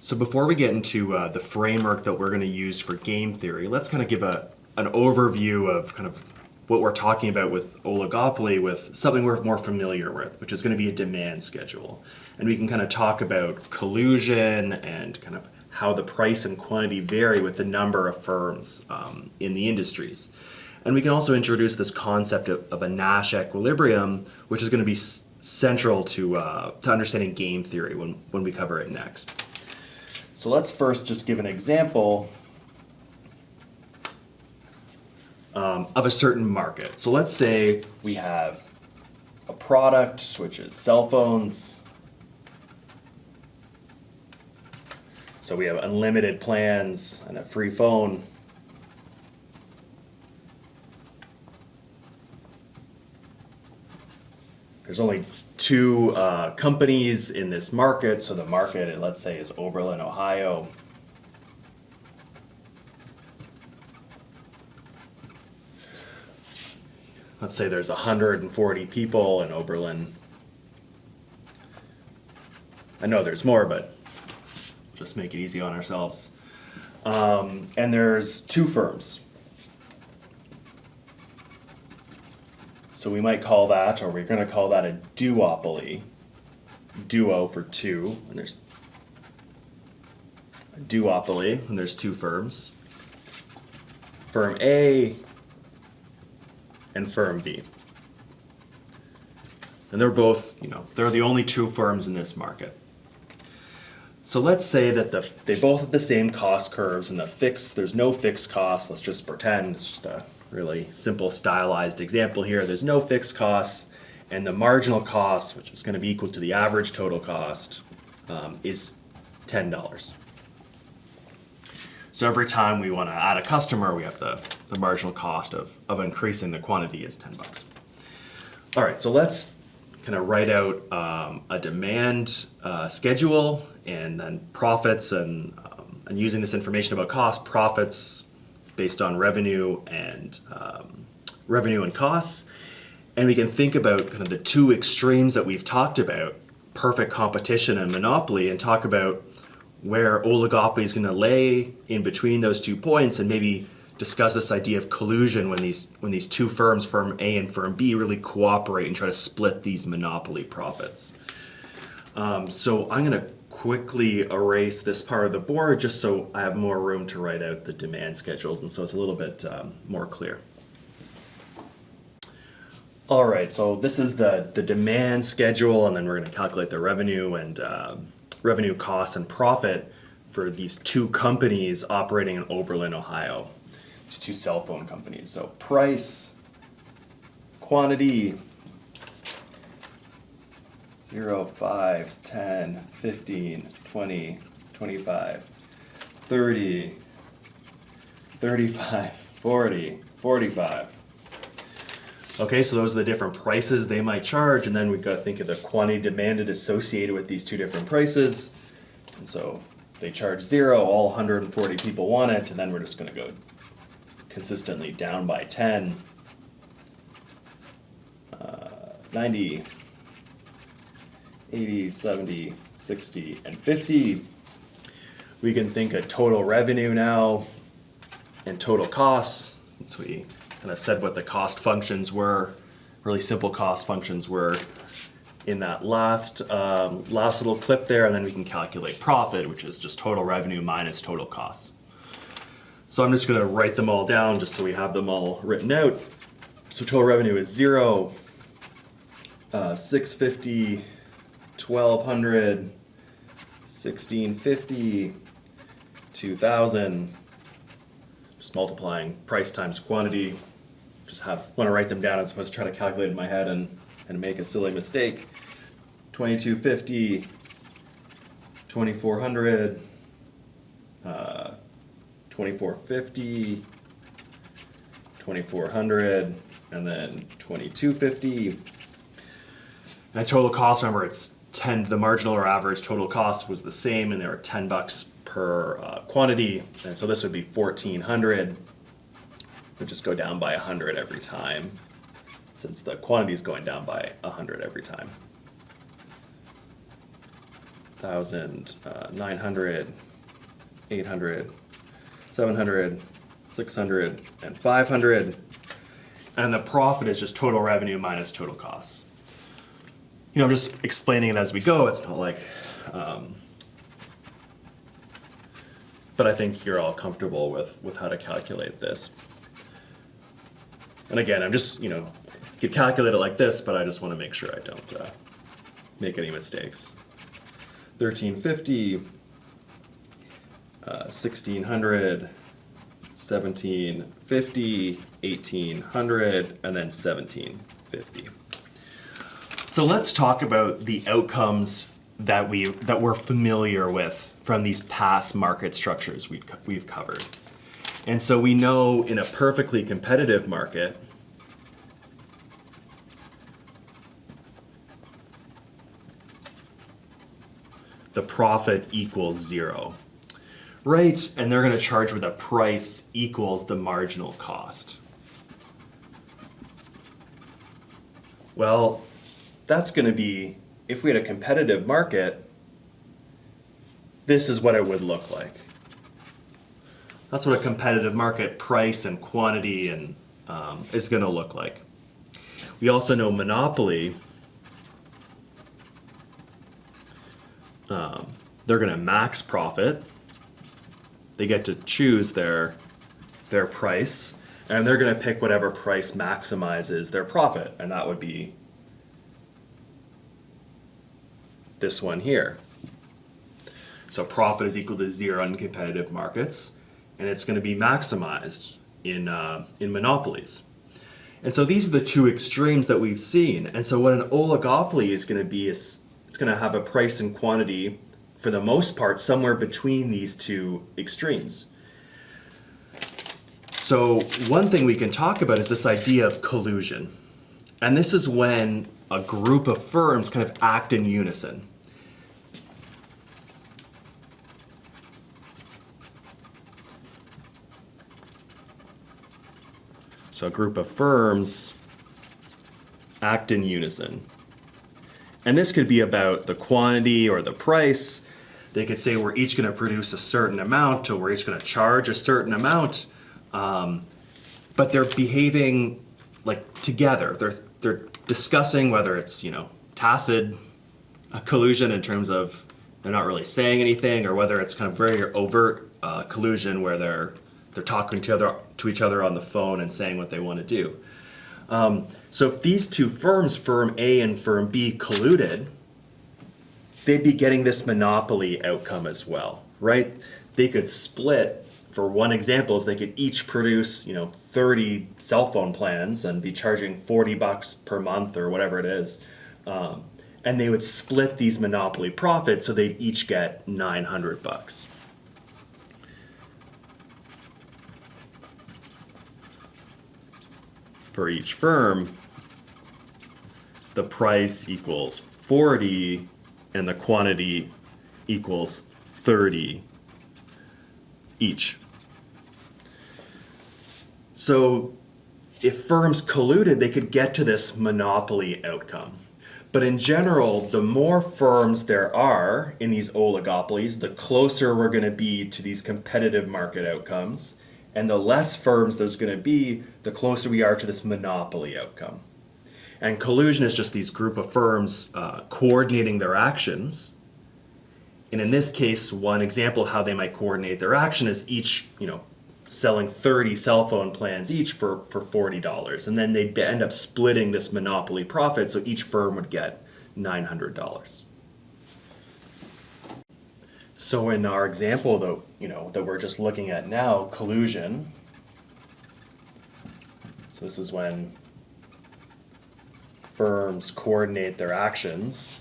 So before we get into the framework that we're going to use for game theory, let's kind of give an overview of kind of what we're talking about with oligopoly with something we're more familiar with, which is going to be a demand schedule. And we can kind of talk about collusion and kind of how the price and quantity vary with the number of firms in the industries. And we can also introduce this concept of a Nash equilibrium, which is going to be central to understanding game theory when we cover it next. So let's first just give an example of a certain market. So let's say we have a product, which is cell phones. So we have unlimited plans and a free phone. There's only two companies in this market. So the market, let's say, is Oberlin, Ohio. Let's say there's 140 people in Oberlin. I know there's more, but we'll just make it easy on ourselves. And there's two firms. So we might call that, or we're going to call that a duopoly. Duo for two, and there's a duopoly, and there's two firms. Firm A and firm B. And they're both, they're the only two firms in this market. So let's say that they both have the same cost curves, and there's no fixed cost. Let's just pretend it's just a really simple stylized example here. There's no fixed costs, and the marginal cost, which is going to be equal to the average total cost, is $10. So every time we want to add a customer, we have the marginal cost of increasing the quantity is $10. All right, so let's kind of write out a demand schedule, and then profits, and using this information about cost, profits based on revenue and costs. And we can think about kind of the two extremes that we've talked about, perfect competition and monopoly, and talk about where oligopoly is going to lay in between those 2 points, and maybe discuss this idea of collusion when these two firms, firm A and firm B, really cooperate and try to split these monopoly profits. So I'm going to quickly erase this part of the board just so I have more room to write out the demand schedules, and so it's a little bit more clear. All right, so this is the demand schedule, and then we're going to calculate the revenue and revenue, costs, and profit for these two companies operating in Oberlin, Ohio. These two cell phone companies. So price, quantity, 0, 5, 10, 15, 20, 25, 30, 35, 40, 45. Okay, so those are the different prices they might charge, and then we've got to think of the quantity demanded associated with these two different prices. And so they charge 0, all 140 people want it, and then we're just going to go consistently down by 10, 90, 80, 70, 60, and 50. We can think of total revenue now and total costs, since we kind of said what the cost functions were, really simple cost functions were in that last little clip there, and then we can calculate profit, which is just total revenue minus total costs. So I'm just going to write them all down just so we have them all written out. So total revenue is 0, 650, 1200, 1650, 2000. Just multiplying price times quantity. Just want to write them down as opposed to try to calculate in my head and make a silly mistake. 2250, 2400, 2450, 2400, and then 2250. And total cost, remember, it's 10. The marginal or average total cost was the same, and they were $10 per quantity, and so this would be 1400. Would just go down by 100 every time, since the quantity is going down by 100 every time. 1,000, 900, 800, 700, 600, and 500. And the profit is just total revenue minus total costs. You know, I'm just explaining it as we go. It's not like, but I think you're all comfortable with how to calculate this. And again, I'm just, you could calculate it like this, but I just want to make sure I don't make any mistakes. 1350, 1600, 1750, 1800, and then 1750. So let's talk about the outcomes that we're familiar with from these past market structures we've covered. And so we know in a perfectly competitive market, the profit equals 0, right? And they're going to charge where the price equals the marginal cost. Well, that's going to be, if we had a competitive market, this is what it would look like. That's what a competitive market price and quantity and is going to look like. We also know monopoly. They're going to max profit. They get to choose their price, and they're going to pick whatever price maximizes their profit, and that would be this one here. So profit is equal to 0 in competitive markets, and it's going to be maximized in monopolies. And so these are the two extremes that we've seen. And so what an oligopoly is going to be is it's going to have a price and quantity, for the most part, somewhere between these two extremes. So one thing we can talk about is this idea of collusion. And this is when a group of firms kind of act in unison. So a group of firms act in unison. And this could be about the quantity or the price. They could say we're each going to produce a certain amount, or we're each going to charge a certain amount. But they're behaving like together. They're discussing whether it's tacit collusion in terms of they're not really saying anything, or whether it's kind of very overt collusion where they're talking to each other on the phone and saying what they want to do. So if these two firms, firm A and firm B, colluded, they'd be getting this monopoly outcome as well, right? They could split, for one example, is they could each produce 30 cell phone plans and be charging $40 per month or whatever it is. And they would split these monopoly profits, so they'd each get $900. For each firm, the price equals 40 and the quantity equals 30 each. So if firms colluded, they could get to this monopoly outcome. But in general, the more firms there are in these oligopolies, the closer we're going to be to these competitive market outcomes. And the less firms there's going to be, the closer we are to this monopoly outcome. And collusion is just these group of firms coordinating their actions. And in this case, one example of how they might coordinate their action is each, selling 30 cell phone plans each for $40. And then they'd end up splitting this monopoly profit, so each firm would get $900. So in our example, though, that we're just looking at now, collusion. So this is when firms coordinate their actions.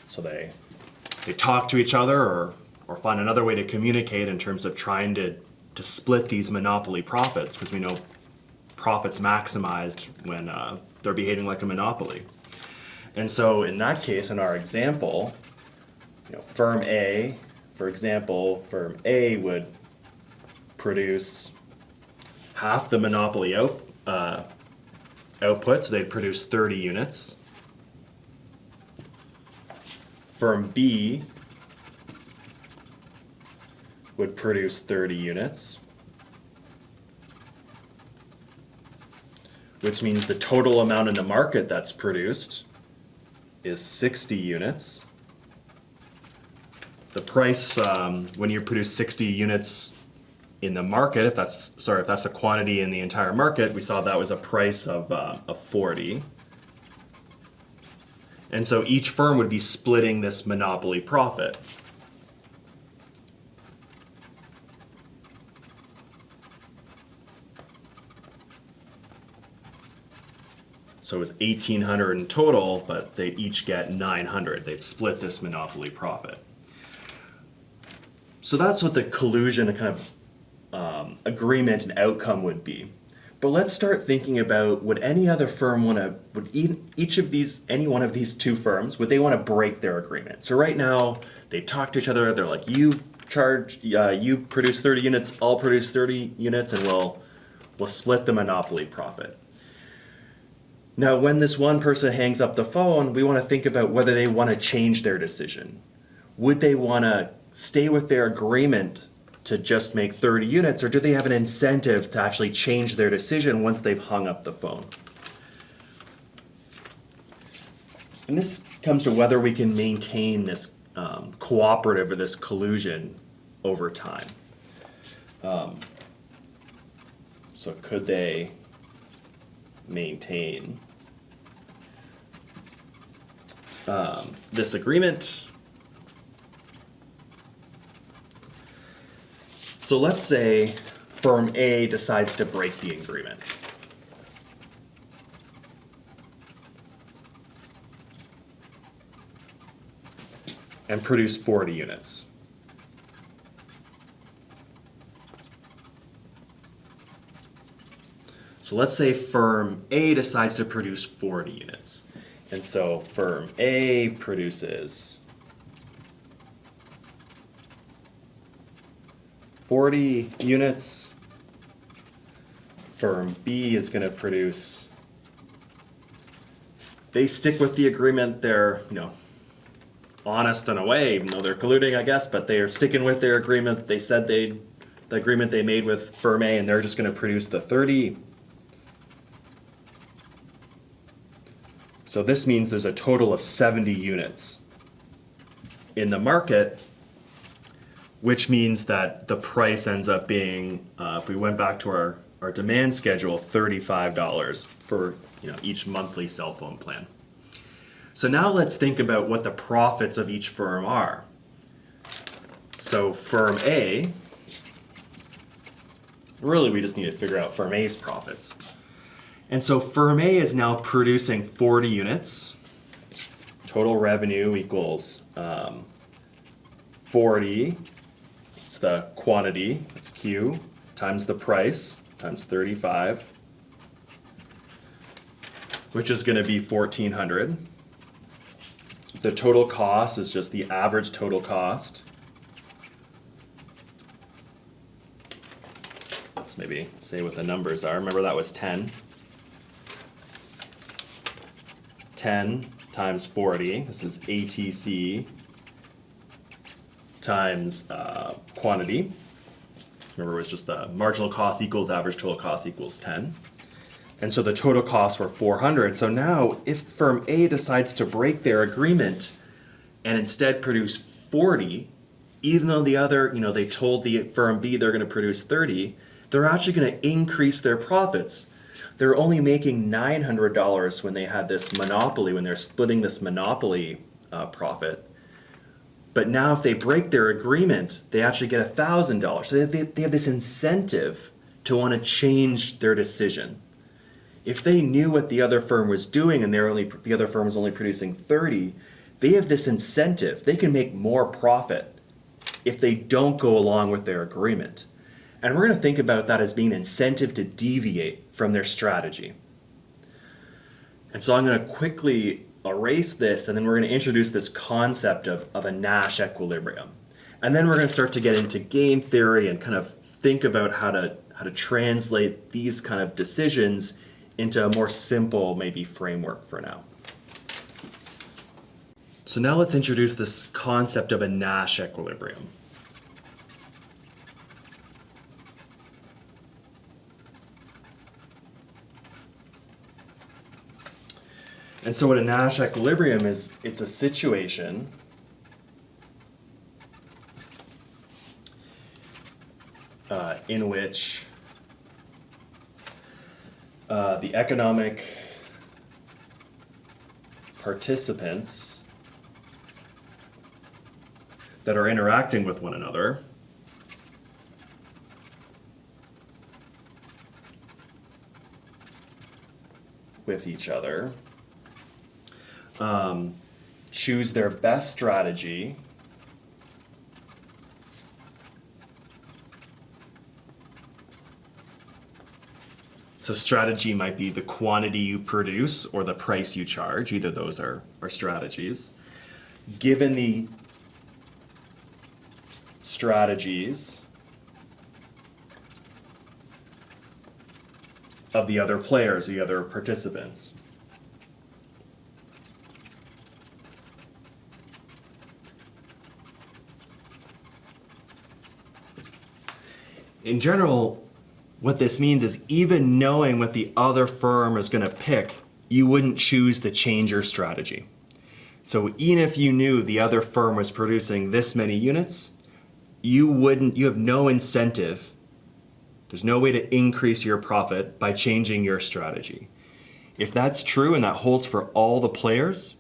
So they talk to each other or find another way to communicate in terms of trying to split these monopoly profits, because we know profits maximized when they're behaving like a monopoly. And so in that case, in our example, firm A, for example, firm A would produce half the monopoly output, so they'd produce 30 units. Firm B would produce 30 units, which means the total amount in the market that's produced is 60 units. The price, when you produce 60 units in the market, if that's the quantity in the entire market, we saw that was a price of 40. And so each firm would be splitting this monopoly profit. So it was 1,800 in total, but they'd each get 900. They'd split this monopoly profit. So that's what the collusion kind of agreement and outcome would be. But let's start thinking about, would any other firm want to, any one of these two firms, would they want to break their agreement? So right now, they talk to each other, they're like, you produce 30 units, I'll produce 30 units, and we'll split the monopoly profit. Now, when this one person hangs up the phone, we want to think about whether they want to change their decision. Would they want to stay with their agreement to just make 30 units, or do they have an incentive to actually change their decision once they've hung up the phone? And this comes to whether we can maintain this cooperative or this collusion over time. So could they maintain this agreement? So let's say firm A decides to break the agreement. And produce 40 units. So let's say firm A decides to produce 40 units. And so firm A produces 40 units. Firm B is going to produce, they stick with the agreement. They're, honest in a way, even though they're colluding, I guess, but they are sticking with their agreement. They said the agreement they made with firm A, and they're just going to produce the 30. So this means there's a total of 70 units in the market, which means that the price ends up being, if we went back to our demand schedule, $35 for each monthly cell phone plan. So now let's think about what the profits of each firm are. So firm A, really we just need to figure out firm A's profits. And so firm A is now producing 40 units. Total revenue equals 40. It's the quantity, it's Q, times the price, times 35, which is going to be 1,400. The total cost is just the average total cost. Let's maybe say what the numbers are. Remember that was 10. 10 times 40, this is ATC, times quantity. So remember, it was just the marginal cost equals average total cost equals 10. And so the total costs were 400. So now if firm A decides to break their agreement and instead produce 40, even though the other, they told the firm B they're going to produce 30, they're actually going to increase their profits. They're only making $900 when they had this monopoly, when they're splitting this monopoly profit. But now if they break their agreement, they actually get $1,000. So they have this incentive to want to change their decision. If they knew what the other firm was doing and the other firm was only producing 30, they have this incentive. They can make more profit if they don't go along with their agreement. And we're going to think about that as being an incentive to deviate from their strategy. And so I'm going to quickly erase this, and then we're going to introduce this concept of a Nash equilibrium. And then we're going to start to get into game theory and kind of think about how how to translate these kind of decisions into a more simple, maybe, framework for now. So now let's introduce this concept of a Nash equilibrium. And so what a Nash equilibrium is, it's a situation in which the economic participants that are interacting with one another with each other choose their best strategy So strategy might be the quantity you produce or the price you charge. Either of those are strategies. Given the strategies of the other players, the other participants. In general, what this means is even knowing what the other firm is going to pick, you wouldn't choose to change your strategy. So even if you knew the other firm was producing this many units, you have no incentive. There's no way to increase your profit by changing your strategy. If that's true and that holds for all the players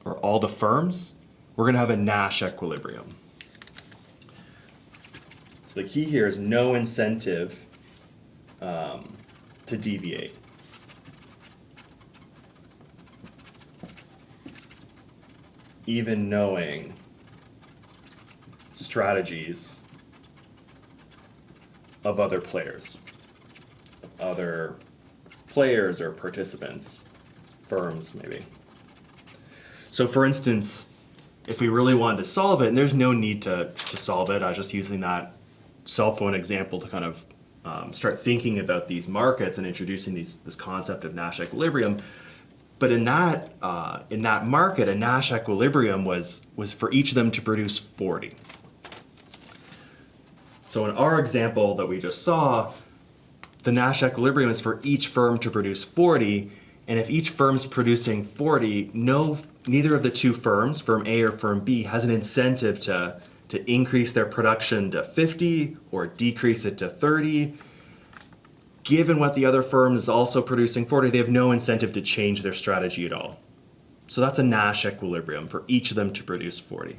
or all the firms, we're going to have a Nash equilibrium. So the key here is no incentive to deviate. Even knowing strategies of other players or participants, firms maybe. So for instance, if we really wanted to solve it, and there's no need to solve it, I was just using that cell phone example to kind of start thinking about these markets and introducing this concept of Nash equilibrium. But in that market, a Nash equilibrium was for each of them to produce 40. So in our example that we just saw, the Nash equilibrium is for each firm to produce 40, and if each firm's producing 40, neither of the two firms, firm A or firm B, has an incentive to increase their production to 50 or decrease it to 30. Given what the other firm is also producing 40, they have no incentive to change their strategy at all. So that's a Nash equilibrium for each of them to produce 40.